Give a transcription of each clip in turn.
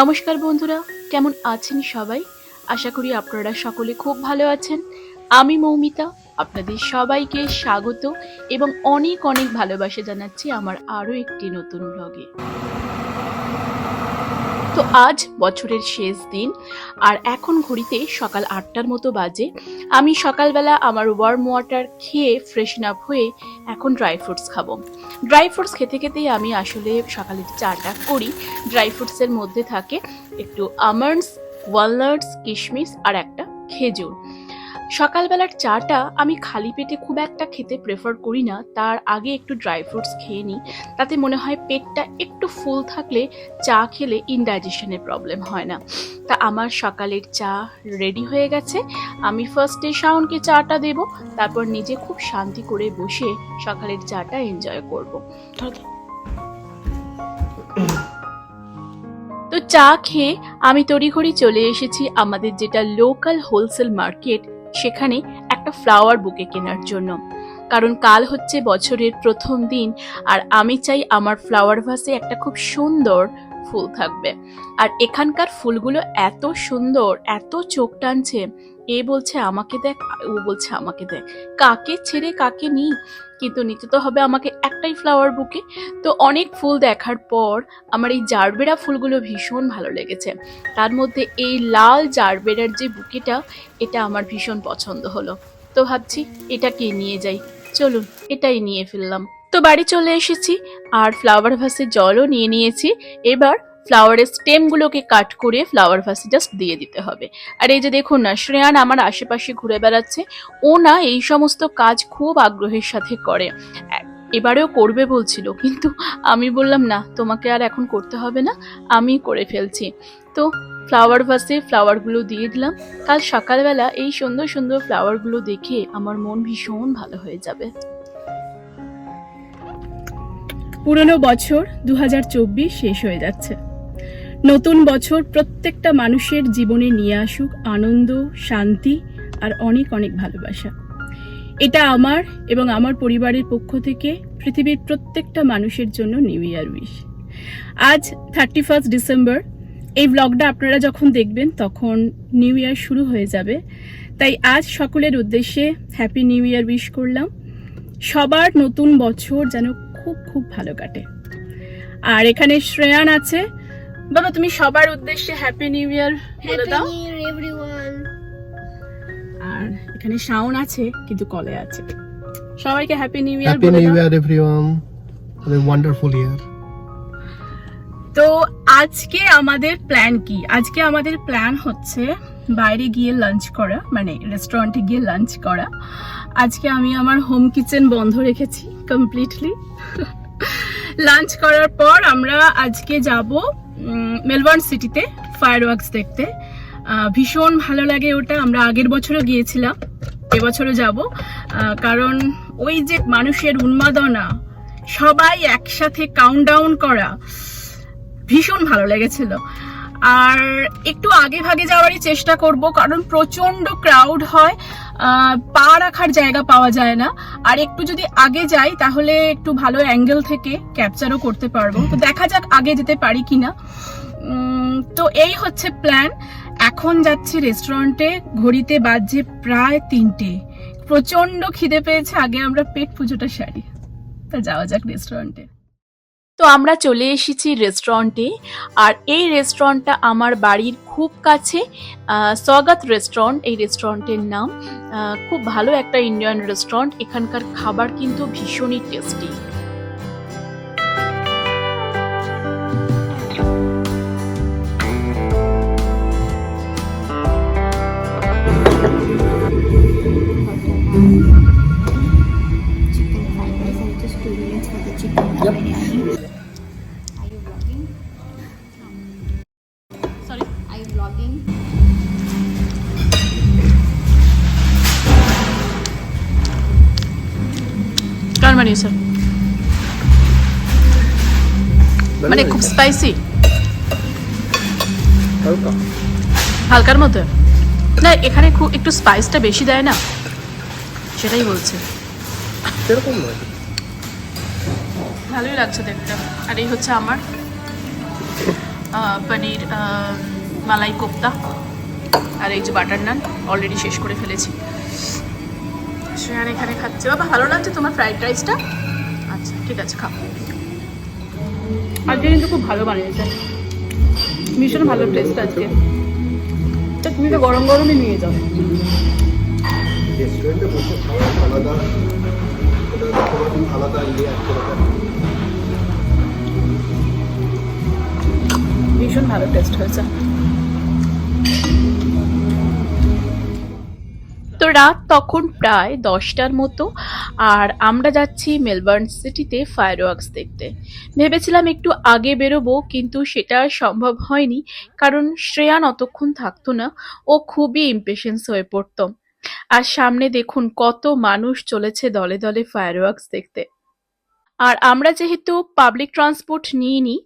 নমস্কার বন্ধুরা, কেমন আছেন সবাই? আশা করি আপনারা সকলে খুব ভালো আছেন। আমি মৌমিতা, আপনাদের সবাইকে স্বাগত এবং অনেক অনেক ভালোবাসা জানাচ্ছি আমার আরও একটি নতুন ব্লগে। তো আজ বছরের শেষ দিন আর এখন ঘড়িতে সকাল 8টার মতো বাজে। আমি সকালবেলা আমার ওয়ার্ম ওয়াটার খেয়ে ফ্রেশন আপ হয়ে এখন ড্রাই ফ্রুটস খাবো। ড্রাই ফ্রুটস খেতে খেতেই আমি আসলে সকালের চাটা করি। ড্রাই ফ্রুটসের মধ্যে থাকে একটু আমন্ডস, ওয়ালনাটস, কিশমিশ আর একটা খেজুর। সকালবেলার চাটা আমি খালি পেটে খুব একটা খেতে প্রেফার করি না, তার আগে একটু ড্রাই ফ্রুটস খেয়ে নিই। তাতে মনে হয় পেটটা একটু ফুল থাকলে চা খেলে ইনডাইজেশনের প্রবলেম হয় না। তা আমার সকালের চা রেডি হয়ে গেছে। আমি ফার্স্টে শাওনকে চাটা দেব, তারপর নিজে খুব শান্তি করে বসে সকালের চাটা এনজয় করব। তো চা খেয়ে আমি তড়িঘড়ি চলে এসেছি আমাদের যেটা লোকাল হোলসেল মার্কেট, সেখানে একটা ফ্লাওয়ার বুকে কেনার জন্য। কারণ কাল হচ্ছে বছরের প্রথম দিন আর আমি চাই আমার ফ্লাওয়ার ভাসে একটা খুব সুন্দর ফুল থাকবে। আর এখানকার ফুলগুলো এত সুন্দর, এত চোখ টানছে। এ বলছে আমাকে দেখ, ও বলছে আমাকে দেখ, কাকে ছেড়ে কাকে নিই, কিন্তু নিতে তো হবে আমাকে একটাই ফ্লাওয়ার বুকে। তো অনেক ফুল দেখার পর আমার এই জারবেরা ফুলগুলো ভীষণ ভালো লেগেছে। তার মধ্যে এই লাল জারবেরার যে বুকেটা, এটা আমার ভীষণ পছন্দ হলো। তো ভাবছি এটাকে নিয়ে যাই, চলুন এটাই নিয়ে ফেললাম। তো বাড়ি চলে এসেছি আর ফ্লাওয়ার ভাসে জলও নিয়ে নিয়েছি। এবার ফ্লাওয়ারের স্টেমগুলোকে কাট করে ফ্লাওয়ার ভাসে জাস্ট দিয়ে দিতে হবে। আর এই যে দেখুন না, শ্রেয়ান আমার আশেপাশে ঘুরে বেড়াচ্ছে। ও না এই সমস্ত কাজ খুব আগ্রহের সাথে করে, এবারেও করবে বলছিল, কিন্তু আমি বললাম না, তোমাকে আর এখন করতে হবে না, আমি করে ফেলছি। তো ফ্লাওয়ার ভাসে ফ্লাওয়ারগুলো দিয়ে দিলাম। কাল সকালবেলা এই সুন্দর সুন্দর ফ্লাওয়ারগুলো দেখে আমার মন ভীষণ ভালো হয়ে যাবে। পুরনো বছর 2024 শেষ হয়ে যাচ্ছে। নতুন বছর প্রত্যেকটা মানুষের জীবনে নিয়ে আসুক আনন্দ, শান্তি আর অনেক অনেক ভালোবাসা। এটা আমার এবং আমার পরিবারের পক্ষ থেকে পৃথিবীর প্রত্যেকটা মানুষের জন্য নিউ ইয়ার উইশ। আজ 31 ডিসেম্বর। এই ব্লগটা আপনারা যখন দেখবেন তখন নিউ ইয়ার শুরু হয়ে যাবে। তাই আজ সকলের উদ্দেশ্যে হ্যাপি নিউ ইয়ার উইশ করলাম। সবার নতুন বছর যেন খুব খুব ভালো কাটে। আর এখানে শ্রেয়ান আছে। বাবা, তুমি সবার উদ্দেশ্যে হ্যাপি নিউ ইয়ার বলে দাও। আর এখানে শাওন আছে, কিন্তু কলে আছে। সবাইকে হ্যাপি নিউ ইয়ার বলে দাও। Happy new year everyone, have a wonderful year. তো আজকে আমাদের প্ল্যান কি? আজকে আমাদের প্ল্যান হচ্ছে বাইরে গিয়ে লাঞ্চ করা, মানে রেস্টুরেন্টে গিয়ে লাঞ্চ করা। আজকে আমি আমার হোম কিচেন বন্ধ রেখেছি কমপ্লিটলি। লাঞ্চ করার পর আমরা আজকে যাব মেলবোর্ন সিটিতে ফায়ারওয়ার্কস দেখতে। ভীষণ ভালো লাগে ওটা। আমরা আগের বছরও গিয়েছিলাম, এবছরও যাব। কারণ ওই যে মানুষের উন্মাদনা, সবাই একসাথে কাউন্টডাউন করা, ভীষণ ভালো লেগেছিল। আর একটু আগে ভাগে যাওয়ারই চেষ্টা করব, কারণ প্রচন্ড ক্রাউড হয়, পা রাখার জায়গা পাওয়া যায় না। আর একটু যদি আগে যাই তাহলে একটু ভালো অ্যাঙ্গেল থেকে ক্যাপচারও করতে পারবো। তো দেখা যাক আগে যেতে পারি কিনা। তো এই হচ্ছে প্ল্যান। এখন যাচ্ছি রেস্টুরেন্টে, ঘড়িতে বাজছে প্রায় 3টে। প্রচন্ড খিদে পেয়েছে, আগে আমরা পেট পুজোটা সারি। তা যাওয়া যাক রেস্টুরেন্টে। তো আমরা চলে এসেছি রেস্টুরেন্টে, আর এই রেস্টুরেন্টটা আমার বাড়ির খুব কাছে, স্বাগত রেস্টুরেন্ট এই রেস্টুরেন্টের নাম। খুব ভালো একটা ইন্ডিয়ান রেস্টুরেন্ট। এখানকার খাবার কিন্তু ভীষণই টেস্টি। বানিয়েছে মানে খুব স্পাইসি, হালকার মধ্যে না। এখানে খুব একটু স্পাইসটা বেশি দেয় না, সেটাই বলছে। ভালোই লাগছে দেখতে। আর এই হচ্ছে আমার পনির মালাই কোপ্তা, আর এই যে বাটার নান অলরেডি শেষ করে ফেলেছি। শ্রেয়ান এখানে খাচ্ছে। বাবা ভালো লাগছে তোমার ফ্রাইড রাইসটা? আচ্ছা ঠিক আছে, খাও। আজকে কিন্তু খুব ভালো বানিয়েছে, ভীষণ ভালো টেস্ট আজকে। তা তুমি তো গরম গরমই নিয়ে যাও। রেস্টুরেন্টে বসে খাওয়া আলাদা, এটা আলাদা ইয়ে করে ভীষণ ভালো টেস্ট হয়েছে। তো রাত তখন প্রায় 10টার মতো, আর আমরা যাচ্ছি মেলবোর্ন সিটিতে ফায়ারওয়ার্কস দেখতে। ভেবেছিলাম একটু আগে বেরোবো, কিন্তু সেটা সম্ভব হয়নি, কারণ শ্রেয়ান অতক্ষণ থাকতো না, ও খুবই ইমপেশেন্স হয়ে পড়তো। আর সামনে দেখুন কত মানুষ চলেছে দলে দলে ফায়ারওয়ার্কস দেখতে। আর আমরা যেহেতু পাবলিক ট্রান্সপোর্ট নিইনি,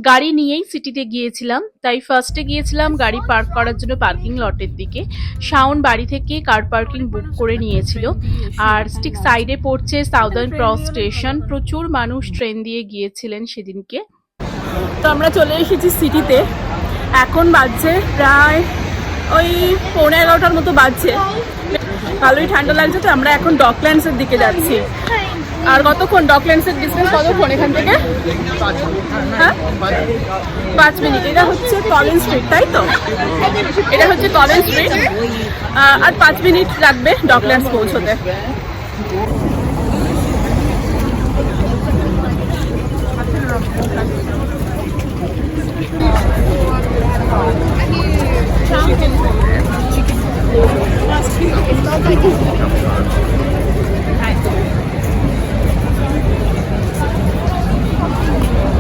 গাড়ি নিয়েই সিটিতে গিয়েছিলাম, তাই ফার্স্টে গিয়েছিলাম গাড়ি পার্ক করার জন্য পার্কিং লটের দিকে। শাওন বাড়ি থেকে কার পার্কিং বুক করে নিয়েছিল। আর ঠিক সাইডে পড়ছে সাউদার্ন ক্রস স্টেশন, প্রচুর মানুষ ট্রেন দিয়ে গিয়েছিলেন সেদিনকে। তো আমরা চলে এসেছি সিটিতে, এখন বাজছে প্রায় ওই 11:15 মতো বাজছে। ভালোই ঠান্ডা লাগছে, তো আমরা এখন ডকল্যান্ডসের দিকে যাচ্ছি। আর কতক্ষণ ডকল্যান্ডসের ডিস্টেন্স কতক্ষণ এখান থেকে? হ্যাঁ 5 মিনিট। এটা হচ্ছে কলিন্স স্ট্রিট, তাই তো? এটা হচ্ছে কলিন্স স্ট্রিট, আর 5 মিনিট লাগবে ডকল্যান্ডস পৌঁছতে।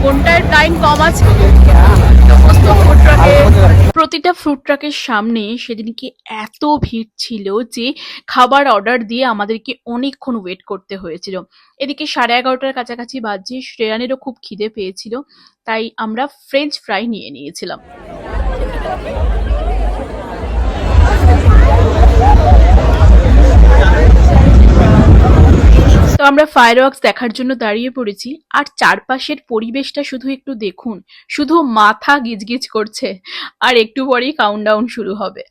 কোনটার টাইম কম আছে? প্রতিটা ফুড ট্রাকের সামনে সেদিনকে এত ভিড় ছিল যে খাবার অর্ডার দিয়ে আমাদেরকে অনেকক্ষণ ওয়েট করতে হয়েছিল। এদিকে 11:30টার কাছাকাছি বাজে, শ্রেয়ানেরও খুব খিদে পেয়েছিল, তাই আমরা ফ্রেঞ্চ ফ্রাই নিয়ে নিয়েছিলাম। তো আমরা ফায়ারওয়ার্কস দেখার জন্য দাঁড়িয়ে পড়েছি, আর চারপাশের পরিবেশটা শুধু একটু দেখুন, শুধু মাথা গিজগিজ করছে। আর একটু পরেই কাউন্টডাউন শুরু হবে।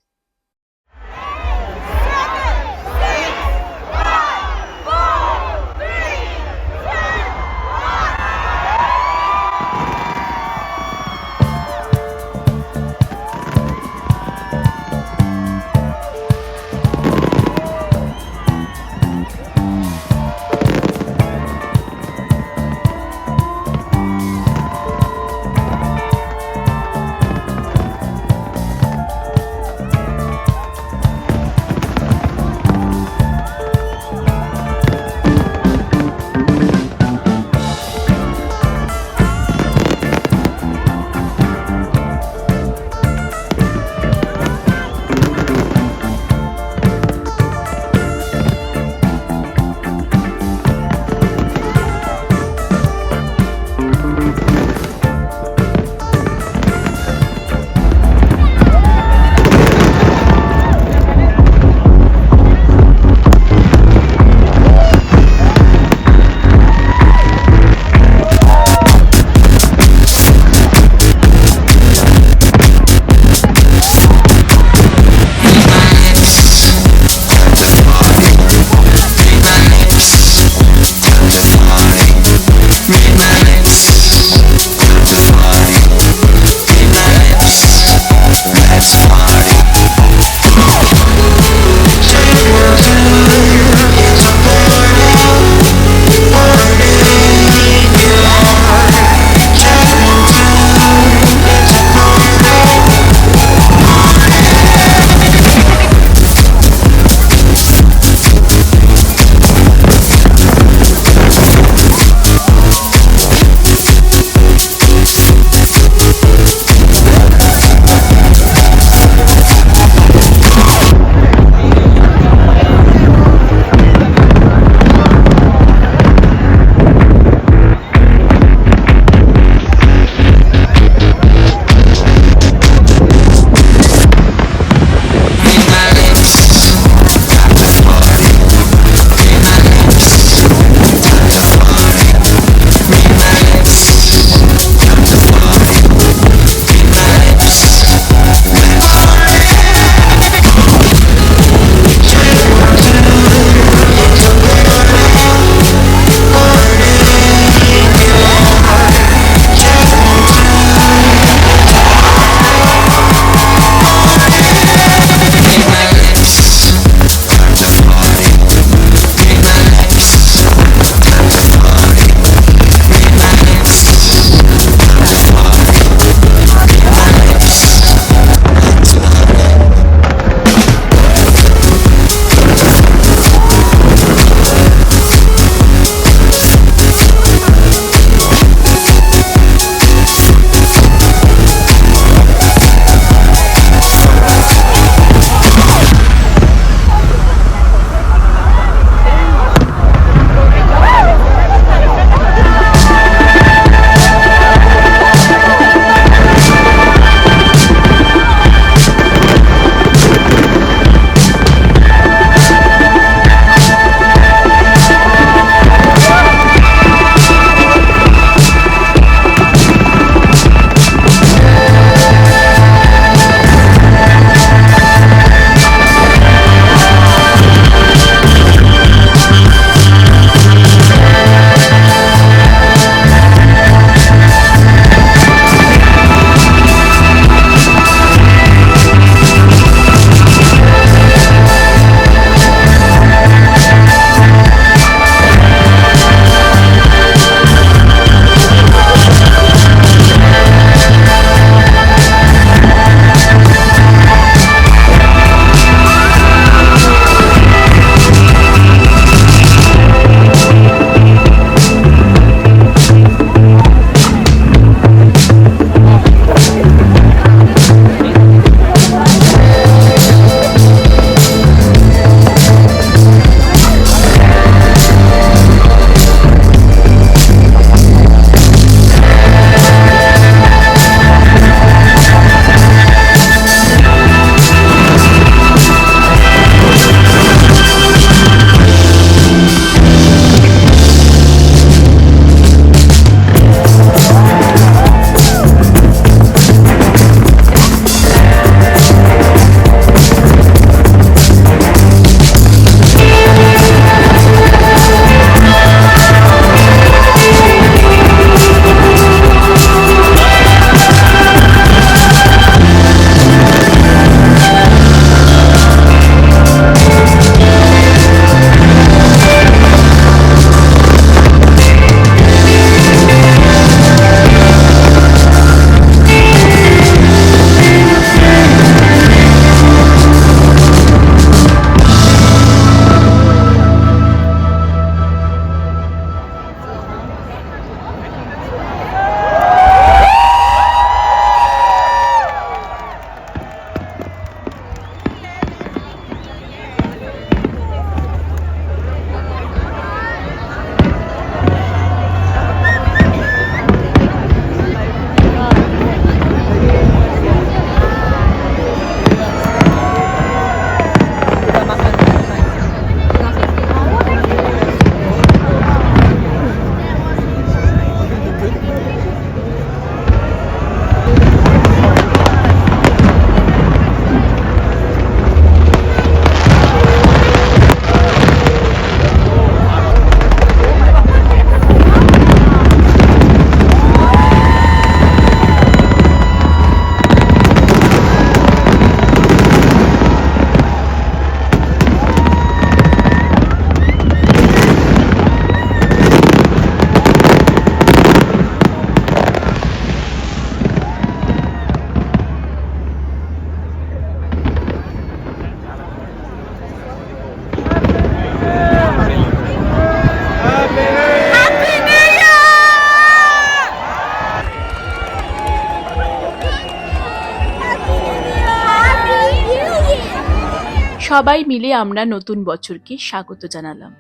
সবাই মিলে আমরা নতুন বছরকে স্বাগত জানালাম।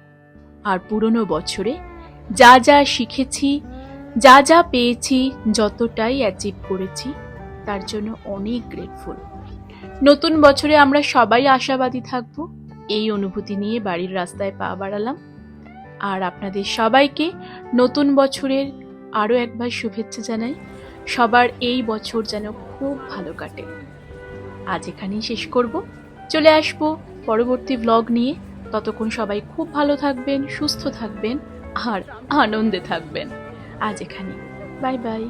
আর পুরনো বছরে যা যা শিখেছি, যা যা পেয়েছি, যতটাই অ্যাচিভ করেছি, তার জন্য অনেক গ্রেটফুল। নতুন বছরে আমরা সবাই আশাবাদী থাকবো, এই অনুভূতি নিয়ে বাড়ির রাস্তায় পা বাড়ালাম। আর আপনাদের সবাইকে নতুন বছরের আরও একবার শুভেচ্ছা জানাই। সবার এই বছর যেন খুব ভালো কাটে। আজ এখানেই শেষ করব, চলে আসবো পরবর্তী ব্লগ নিয়ে। ততক্ষণ সবাই খুব ভালো থাকবেন, সুস্থ থাকবেন আর আনন্দে থাকবেন। আজ এখানে, বাই বাই।